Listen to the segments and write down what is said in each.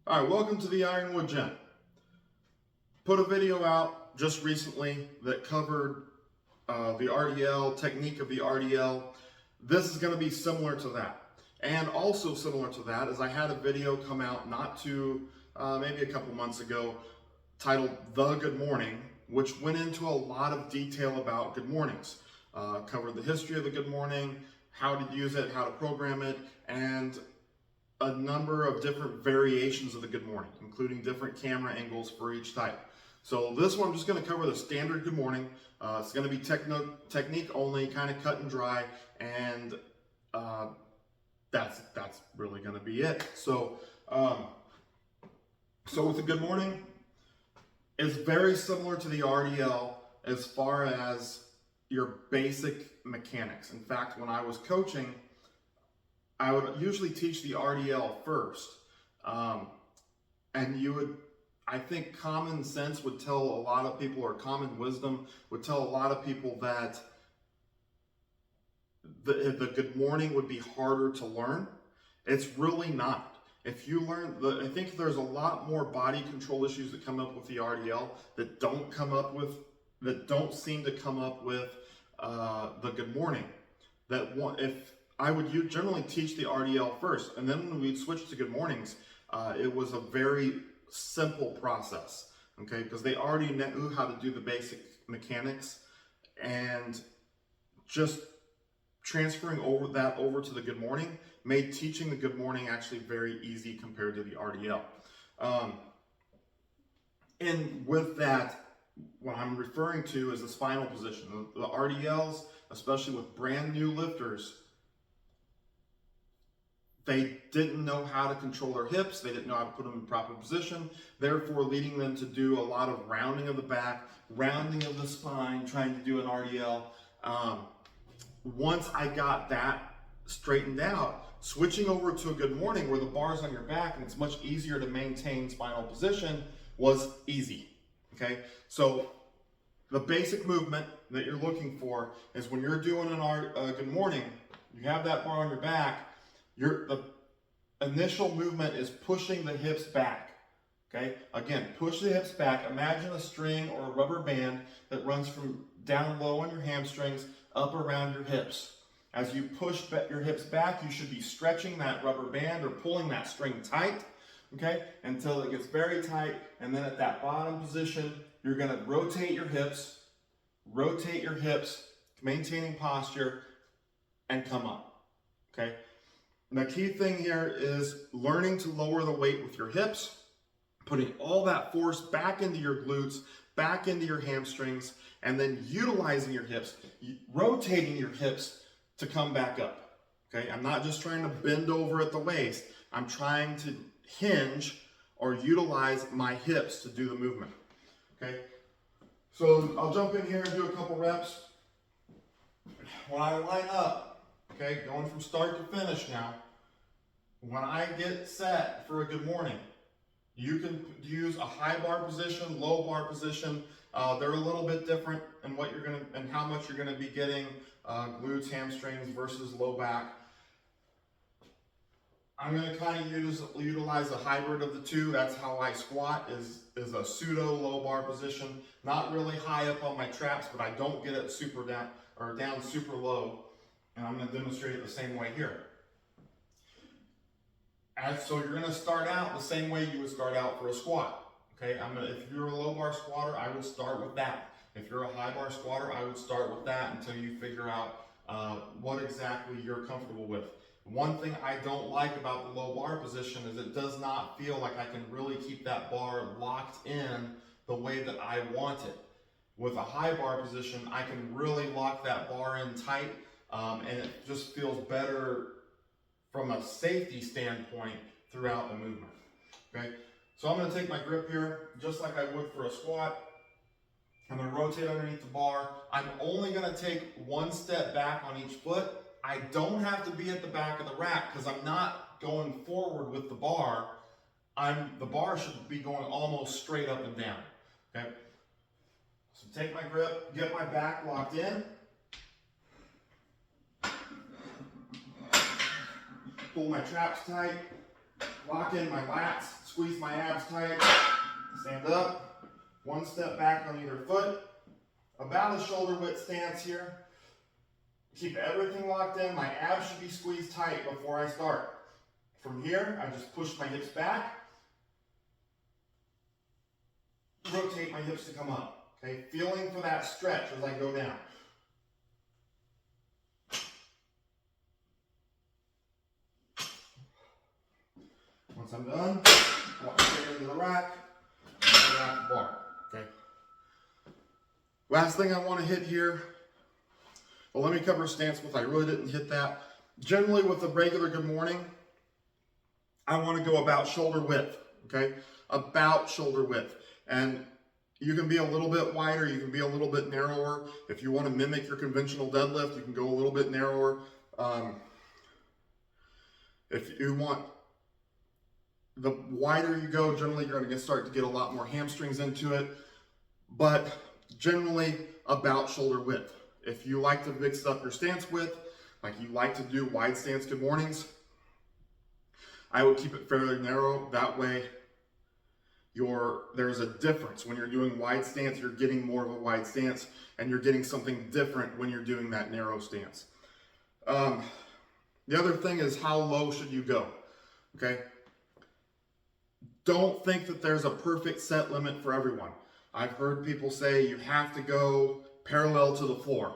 All right, welcome to the Ironwood Gym. Put a video out just recently that covered the RDL, technique of the RDL. This is going to be similar to that. And also similar to that is I had a video come out maybe a couple months ago titled The Good Morning, which went into a lot of detail about good mornings. Covered the history of the good morning, how to use it, how to program it, and a number of different variations of the good morning, including different camera angles for each type. So this one I'm just going to cover the standard good morning. It's going to be technique only, kind of cut and dry, and that's really going to be it. So with the good morning, it's very similar to the RDL as far as your basic mechanics. In fact, when I was coaching, I would usually teach the RDL first. And I think common sense would tell a lot of people, or common wisdom would tell a lot of people that the good morning would be harder to learn. It's really not. If you learn, I think there's a lot more body control issues that come up with the RDL that don't seem to come up with the good morning. If I would generally teach the RDL first, and then when we'd switch to good mornings, it was a very simple process, okay? Because they already knew how to do the basic mechanics, and just transferring over to the good morning made teaching the good morning actually very easy compared to the RDL. And with that, what I'm referring to is the spinal position. The RDLs, especially with brand new lifters, they didn't know how to control their hips. They didn't know how to put them in proper position, therefore leading them to do a lot of rounding of the back, rounding of the spine, trying to do an RDL. Once I got that straightened out, switching over to a good morning where the bar's on your back and it's much easier to maintain spinal position was easy, okay? So the basic movement that you're looking for is when you're doing a good morning, you have that bar on your back, the initial movement is pushing the hips back, okay? Again, push the hips back. Imagine a string or a rubber band that runs from down low on your hamstrings up around your hips. As you push your hips back, you should be stretching that rubber band or pulling that string tight, okay, until it gets very tight. And then at that bottom position, you're going to rotate your hips, maintaining posture, and come up, okay? And the key thing here is learning to lower the weight with your hips, putting all that force back into your glutes, back into your hamstrings, and then utilizing your hips, rotating your hips to come back up, okay? I'm not just trying to bend over at the waist. I'm trying to hinge or utilize my hips to do the movement, okay? So I'll jump in here and do a couple reps. When I line up, okay, going from start to finish now, when I get set for a good morning, you can use a high bar position, low bar position. They're a little bit different in what you're gonna and how much you're gonna be getting glutes, hamstrings versus low back. I'm gonna kind of utilize a hybrid of the two. That's how I squat, is a pseudo low bar position. Not really high up on my traps, but I don't get it super down super low. And I'm gonna demonstrate it the same way here. So you're gonna start out the same way you would start out for a squat. Okay, if you're a low bar squatter, I would start with that. If you're a high bar squatter, I would start with that until you figure out what exactly you're comfortable with. One thing I don't like about the low bar position is it does not feel like I can really keep that bar locked in the way that I want it. With a high bar position, I can really lock that bar in tight, and it just feels better from a safety standpoint throughout the movement, okay? So I'm gonna take my grip here, just like I would for a squat. I'm gonna rotate underneath the bar. I'm only gonna take one step back on each foot. I don't have to be at the back of the rack because I'm not going forward with the bar. The bar should be going almost straight up and down, okay? So take my grip, get my back locked in. Pull my traps tight, lock in my lats, squeeze my abs tight. Stand up, one step back on either foot. About a shoulder width stance here. Keep everything locked in. My abs should be squeezed tight before I start. From here, I just push my hips back. Rotate my hips to come up. Okay, feeling for that stretch as I go down. Once I'm done, walk straight into the rack, bar. Okay. Last thing I want to hit here. Well, let me cover stance width. I really didn't hit that. Generally, with a regular good morning, I want to go about shoulder width. Okay, about shoulder width, and you can be a little bit wider, you can be a little bit narrower. If you want to mimic your conventional deadlift, you can go a little bit narrower. If you want, the wider you go, generally you're going to start to get a lot more hamstrings into it, but generally about shoulder width. If you like to mix up your stance width, like you like to do wide stance good mornings, I would keep it fairly narrow. That way, there's a difference. When you're doing wide stance, you're getting more of a wide stance, and you're getting something different when you're doing that narrow stance. The other thing is, how low should you go? Okay. Don't think that there's a perfect set limit for everyone. I've heard people say you have to go parallel to the floor.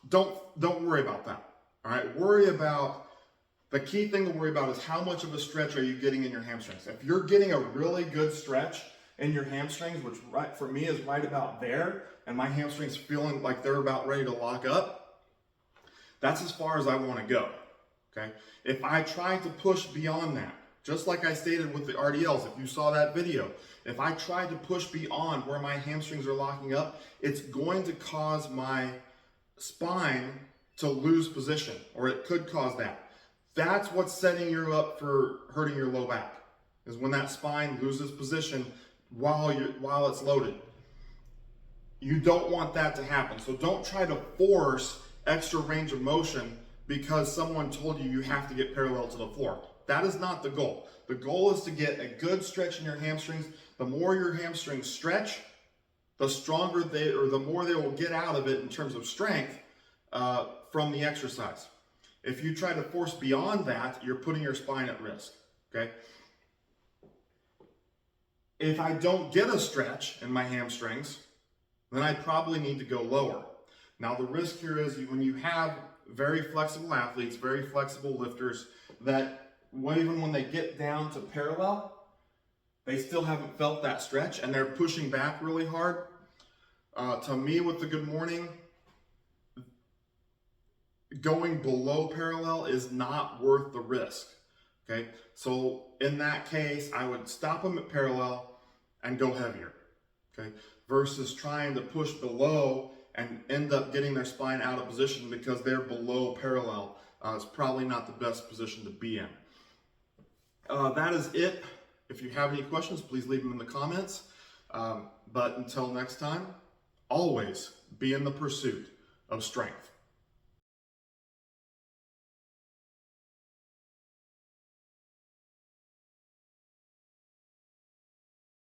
Don't worry about that. All right. Worry about, the key thing to worry about is how much of a stretch are you getting in your hamstrings. If you're getting a really good stretch in your hamstrings, which right for me is right about there, and my hamstrings feeling like they're about ready to lock up, that's as far as I want to go. Okay. If I try to push beyond that, just like I stated with the RDLs, if you saw that video, if I try to push beyond where my hamstrings are locking up, it's going to cause my spine to lose position, or it could cause that. That's what's setting you up for hurting your low back, is when that spine loses position while it's loaded. You don't want that to happen. So don't try to force extra range of motion because someone told you you have to get parallel to the floor. That is not the goal. The goal is to get a good stretch in your hamstrings. The more your hamstrings stretch, the stronger the more they will get out of it in terms of strength from the exercise. If you try to force beyond that, you're putting your spine at risk, okay? If I don't get a stretch in my hamstrings, then I probably need to go lower. Now, the risk here is when you have very flexible athletes, very flexible lifters, that even when they get down to parallel, they still haven't felt that stretch and they're pushing back really hard. To me, with the good morning, going below parallel is not worth the risk, okay? So in that case, I would stop them at parallel and go heavier, okay? Versus trying to push below and end up getting their spine out of position because they're below parallel. It's probably not the best position to be in. That is it. If you have any questions, please leave them in the comments. But until next time, always be in the pursuit of strength.